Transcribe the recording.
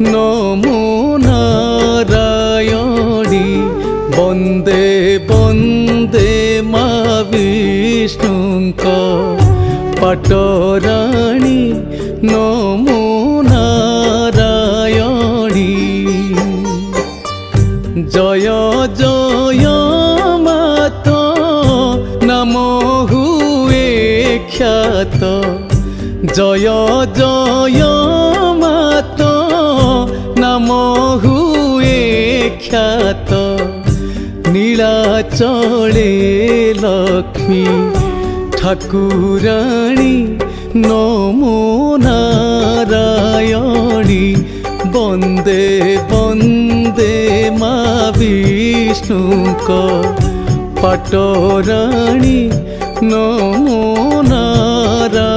নমো নারায়ণী বন্দে বন্দে মা বিষ্ণুঙ্ক পাটরাণী নমো নারায়ণী জয় জয় মাত নাম হুয়ে খ্যাত জয় জয় মাত নাম হুয়ে খ্যাত নীলাচলে লক্ষ্মী ঠাকুরাণী নমো নারায়ণী বন্দে বন্দে মা বিষ্ণুঙ্ক পাটরাণী নমো নারায়ণী।